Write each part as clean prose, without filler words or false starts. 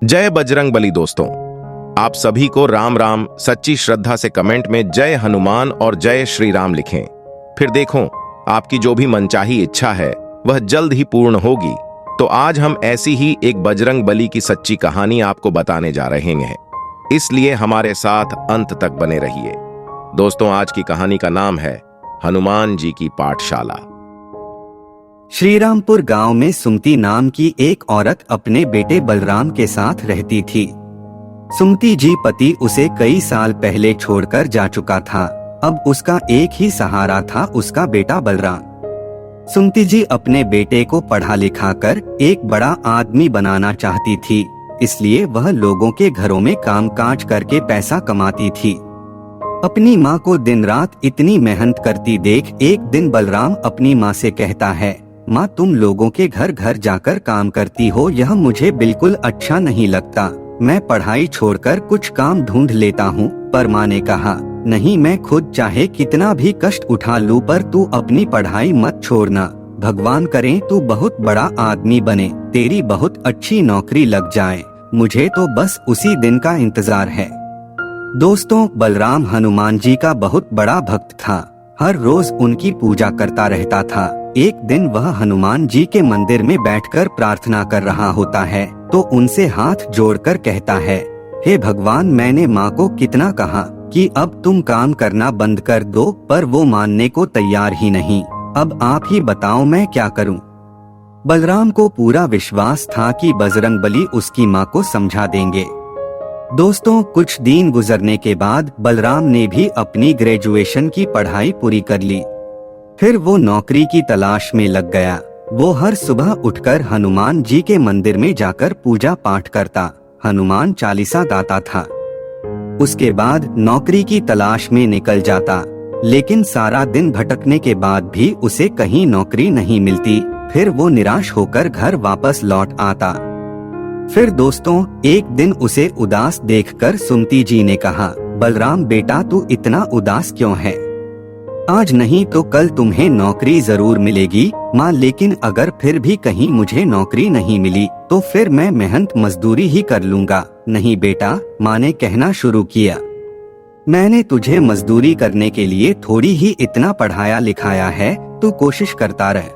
जय बजरंग बली। दोस्तों, आप सभी को राम राम। सच्ची श्रद्धा से कमेंट में जय हनुमान और जय श्री राम लिखें। फिर देखो, आपकी जो भी मनचाही इच्छा है वह जल्द ही पूर्ण होगी। तो आज हम ऐसी ही एक बजरंग बली की सच्ची कहानी आपको बताने जा रहे हैं, इसलिए हमारे साथ अंत तक बने रहिए। दोस्तों, आज की कहानी का नाम है हनुमान जी की पाठशाला। श्रीरामपुर गांव में सुमति नाम की एक औरत अपने बेटे बलराम के साथ रहती थी। सुमति जी पति उसे कई साल पहले छोड़कर जा चुका था। अब उसका एक ही सहारा था, उसका बेटा बलराम। सुमति जी अपने बेटे को पढ़ा लिखा कर एक बड़ा आदमी बनाना चाहती थी, इसलिए वह लोगों के घरों में काम काज करके पैसा कमाती थी। अपनी माँ को दिन रात इतनी मेहनत करती देख एक दिन बलराम अपनी माँ से कहता है, माँ, तुम लोगों के घर घर जाकर काम करती हो, यह मुझे बिल्कुल अच्छा नहीं लगता। मैं पढ़ाई छोड़कर कुछ काम ढूंढ लेता हूँ। पर माँ ने कहा, नहीं, मैं खुद चाहे कितना भी कष्ट उठा लूँ, पर तू अपनी पढ़ाई मत छोड़ना। भगवान करे तू बहुत बड़ा आदमी बने, तेरी बहुत अच्छी नौकरी लग जाए। मुझे तो बस उसी दिन का इंतजार है। दोस्तों, बलराम हनुमान जी का बहुत बड़ा भक्त था। हर रोज उनकी पूजा करता रहता था। एक दिन वह हनुमान जी के मंदिर में बैठकर प्रार्थना कर रहा होता है तो उनसे हाथ जोड़कर कहता है, हे भगवान, मैंने माँ को कितना कहा कि अब तुम काम करना बंद कर दो, पर वो मानने को तैयार ही नहीं। अब आप ही बताओ मैं क्या करूं? बलराम को पूरा विश्वास था कि बजरंग बली उसकी माँ को समझा देंगे। दोस्तों, कुछ दिन गुजरने के बाद बलराम ने भी अपनी ग्रेजुएशन की पढ़ाई पूरी कर ली। फिर वो नौकरी की तलाश में लग गया। वो हर सुबह उठकर हनुमान जी के मंदिर में जाकर पूजा पाठ करता, हनुमान चालीसा गाता था। उसके बाद नौकरी की तलाश में निकल जाता, लेकिन सारा दिन भटकने के बाद भी उसे कहीं नौकरी नहीं मिलती। फिर वो निराश होकर घर वापस लौट आता। फिर दोस्तों, एक दिन उसे उदास देखकर सुमति जी ने कहा, बलराम बेटा, तू इतना उदास क्यों है? आज नहीं तो कल तुम्हें नौकरी जरूर मिलेगी। माँ, लेकिन अगर फिर भी कहीं मुझे नौकरी नहीं मिली तो फिर मैं मेहनत मजदूरी ही कर लूँगा। नहीं बेटा, माँ ने कहना शुरू किया, मैंने तुझे मजदूरी करने के लिए थोड़ी ही इतना पढ़ाया लिखाया है, तू कोशिश करता रह।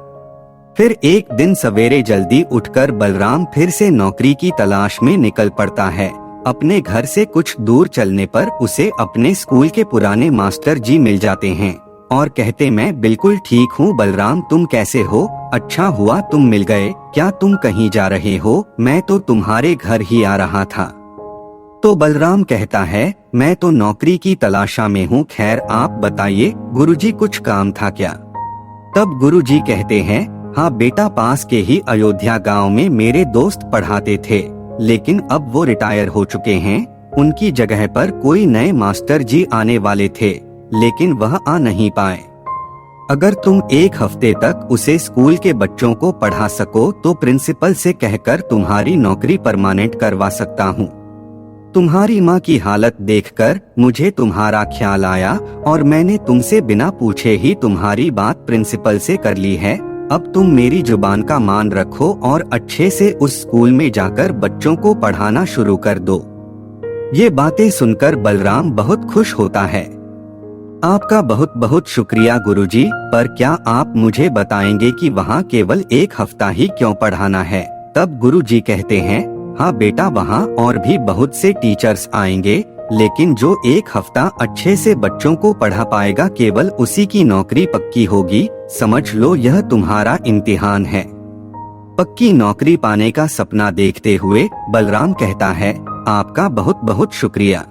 फिर एक दिन सवेरे जल्दी उठकर बलराम फिर से नौकरी की तलाश में निकल पड़ता है। अपने घर से कुछ दूर चलने पर उसे अपने स्कूल के पुराने मास्टर जी मिल जाते हैं और कहते, मैं बिल्कुल ठीक हूँ बलराम, तुम कैसे हो? अच्छा हुआ तुम मिल गए। क्या तुम कहीं जा रहे हो? मैं तो तुम्हारे घर ही आ रहा था। तो बलराम कहता है, मैं तो नौकरी की तलाशा में हूँ। खैर आप बताइए गुरुजी, कुछ काम था क्या? तब गुरुजी कहते हैं, हाँ बेटा, पास के ही अयोध्या गांव में मेरे दोस्त पढ़ाते थे, लेकिन अब वो रिटायर हो चुके हैं। उनकी जगह पर कोई नए मास्टर जी आने वाले थे, लेकिन वह आ नहीं पाए। अगर तुम एक हफ्ते तक उसे स्कूल के बच्चों को पढ़ा सको तो प्रिंसिपल से कहकर तुम्हारी नौकरी परमानेंट करवा सकता हूँ। तुम्हारी माँ की हालत देखकर मुझे तुम्हारा ख्याल आया और मैंने तुमसे बिना पूछे ही तुम्हारी बात प्रिंसिपल से कर ली है। अब तुम मेरी जुबान का मान रखो और अच्छे से उस स्कूल में जाकर बच्चों को पढ़ाना शुरू कर दो। ये बातें सुनकर बलराम बहुत खुश होता है। आपका बहुत बहुत शुक्रिया गुरुजी, पर क्या आप मुझे बताएंगे कि वहाँ केवल एक हफ्ता ही क्यों पढ़ाना है? तब गुरुजी कहते हैं, हाँ बेटा, वहाँ और भी बहुत से टीचर्स आएंगे, लेकिन जो एक हफ्ता अच्छे से बच्चों को पढ़ा पाएगा केवल उसी की नौकरी पक्की होगी। समझ लो यह तुम्हारा इम्तिहान है। पक्की नौकरी पाने का सपना देखते हुए बलराम कहता है, आपका बहुत बहुत शुक्रिया।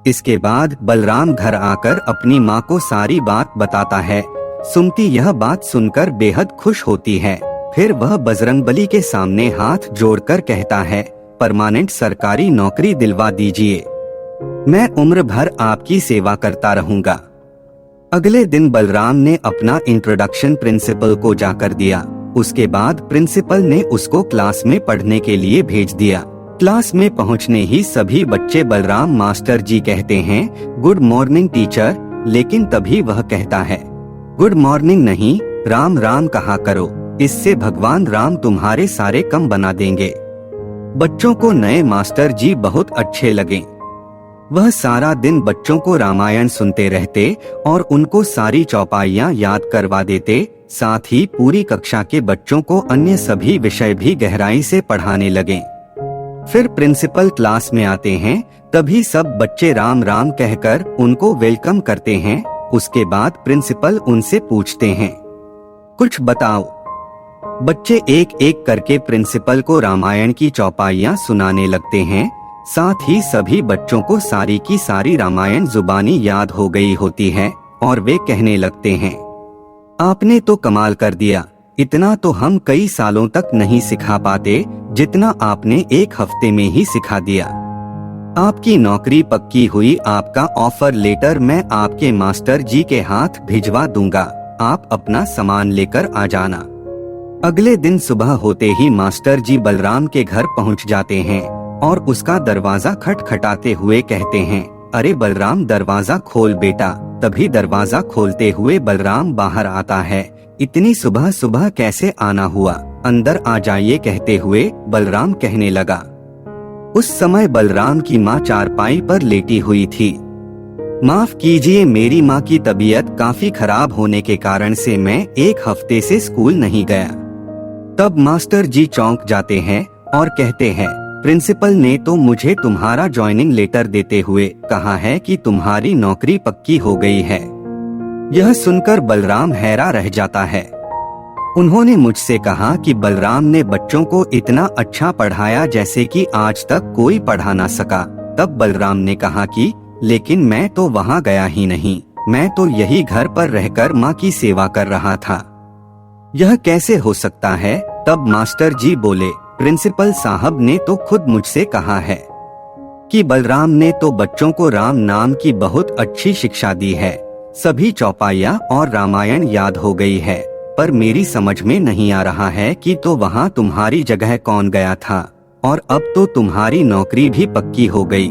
इसके बाद बलराम घर आकर अपनी माँ को सारी बात बताता है। सुमति यह बात सुनकर बेहद खुश होती है। फिर वह बजरंग बली के सामने हाथ जोड़कर कहता है, परमानेंट सरकारी नौकरी दिलवा दीजिए, मैं उम्र भर आपकी सेवा करता रहूंगा। अगले दिन बलराम ने अपना इंट्रोडक्शन प्रिंसिपल को जाकर दिया। उसके बाद प्रिंसिपल ने उसको क्लास में पढ़ने के लिए भेज दिया। क्लास में पहुंचने ही सभी बच्चे बलराम मास्टर जी कहते हैं, गुड मॉर्निंग टीचर, लेकिन तभी वह कहता है, गुड मॉर्निंग नहीं, राम राम कहा करो, इससे भगवान राम तुम्हारे सारे कम बना देंगे। बच्चों को नए मास्टर जी बहुत अच्छे लगे। वह सारा दिन बच्चों को रामायण सुनते रहते और उनको सारी चौपाइयाँ याद करवा देते। साथ ही पूरी कक्षा के बच्चों को अन्य सभी विषय भी गहराई से पढ़ाने लगे। फिर प्रिंसिपल क्लास में आते हैं, तभी सब बच्चे राम राम कहकर उनको वेलकम करते हैं। उसके बाद प्रिंसिपल उनसे पूछते हैं, कुछ बताओ। बच्चे एक एक करके प्रिंसिपल को रामायण की चौपाइयाँ सुनाने लगते हैं। साथ ही सभी बच्चों को सारी की सारी रामायण जुबानी याद हो गई होती है और वे कहने लगते हैं, आपने तो कमाल कर दिया। इतना तो हम कई सालों तक नहीं सिखा पाते जितना आपने एक हफ्ते में ही सिखा दिया। आपकी नौकरी पक्की हुई। आपका ऑफर लेटर मैं आपके मास्टर जी के हाथ भिजवा दूंगा। आप अपना सामान लेकर आ जाना। अगले दिन सुबह होते ही मास्टर जी बलराम के घर पहुंच जाते हैं और उसका दरवाजा खटखटाते हुए कहते हैं, अरे बलराम दरवाजा खोल बेटा। तभी दरवाजा खोलते हुए बलराम बाहर आता है। इतनी सुबह सुबह कैसे आना हुआ, अंदर आ जाइए कहते हुए बलराम कहने लगा। उस समय बलराम की माँ चारपाई पर लेटी हुई थी। माफ कीजिए, मेरी माँ की तबीयत काफी खराब होने के कारण से मैं एक हफ्ते से स्कूल नहीं गया। तब मास्टर जी चौंक जाते हैं और कहते हैं, प्रिंसिपल ने तो मुझे तुम्हारा ज्वाइनिंग लेटर देते हुए कहा है कि तुम्हारी नौकरी पक्की हो गई है। यह सुनकर बलराम हैरान रह जाता है। उन्होंने मुझसे कहा कि बलराम ने बच्चों को इतना अच्छा पढ़ाया जैसे कि आज तक कोई पढ़ा ना सका। तब बलराम ने कहा कि लेकिन मैं तो वहाँ गया ही नहीं, मैं तो यही घर पर रहकर माँ की सेवा कर रहा था। यह कैसे हो सकता है? तब मास्टर जी बोले, प्रिंसिपल साहब ने तो खुद मुझसे कहा है कि बलराम ने तो बच्चों को राम नाम की बहुत अच्छी शिक्षा दी है। सभी चौपाइयाँ और रामायण याद हो गई है। पर मेरी समझ में नहीं आ रहा है कि तो वहाँ तुम्हारी जगह कौन गया था, और अब तो तुम्हारी नौकरी भी पक्की हो गई।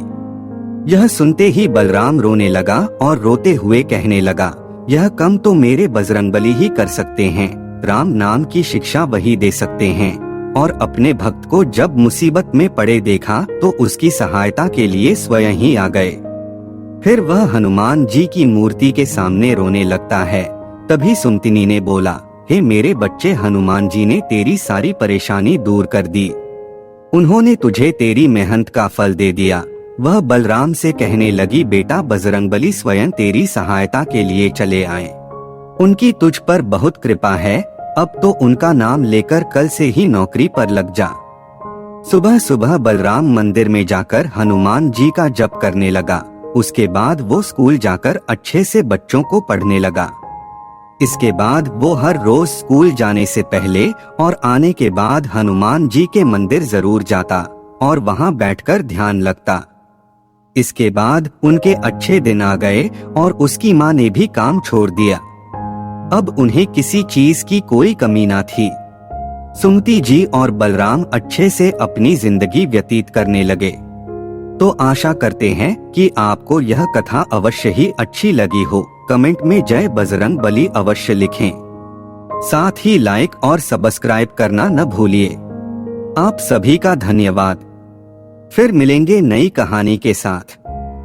यह सुनते ही बलराम रोने लगा और रोते हुए कहने लगा, यह कम तो मेरे बजरंगबली ही कर सकते हैं। राम नाम की शिक्षा वही दे सकते हैं। और अपने भक्त को जब मुसीबत में पड़े देखा तो उसकी सहायता के लिए स्वयं ही आ गए। फिर वह हनुमान जी की मूर्ति के सामने रोने लगता है। तभी सुमतिनी ने बोला, हे मेरे बच्चे, हनुमान जी ने तेरी सारी परेशानी दूर कर दी। उन्होंने तुझे तेरी मेहनत का फल दे दिया। वह बलराम से कहने लगी, बेटा बजरंगबली स्वयं तेरी सहायता के लिए चले आए। उनकी तुझ पर बहुत कृपा है। अब तो उनका नाम लेकर कल से ही नौकरी पर लग जा। सुबह सुबह बलराम मंदिर में जाकर हनुमान जी का जप करने लगा। उसके बाद वो स्कूल जाकर अच्छे से बच्चों को पढ़ने लगा। इसके बाद वो हर रोज स्कूल जाने से पहले और आने के बाद हनुमान जी के मंदिर जरूर जाता और वहाँ बैठकर ध्यान लगता। इसके बाद उनके अच्छे दिन आ गए और उसकी माँ ने भी काम छोड़ दिया। अब उन्हें किसी चीज की कोई कमी ना थी। सुमति जी और बलराम अच्छे से अपनी जिंदगी व्यतीत करने लगे। तो आशा करते हैं कि आपको यह कथा अवश्य ही अच्छी लगी हो। कमेंट में जय बजरंग बली अवश्य लिखें। साथ ही लाइक और सब्सक्राइब करना न भूलिए। आप सभी का धन्यवाद। फिर मिलेंगे नई कहानी के साथ।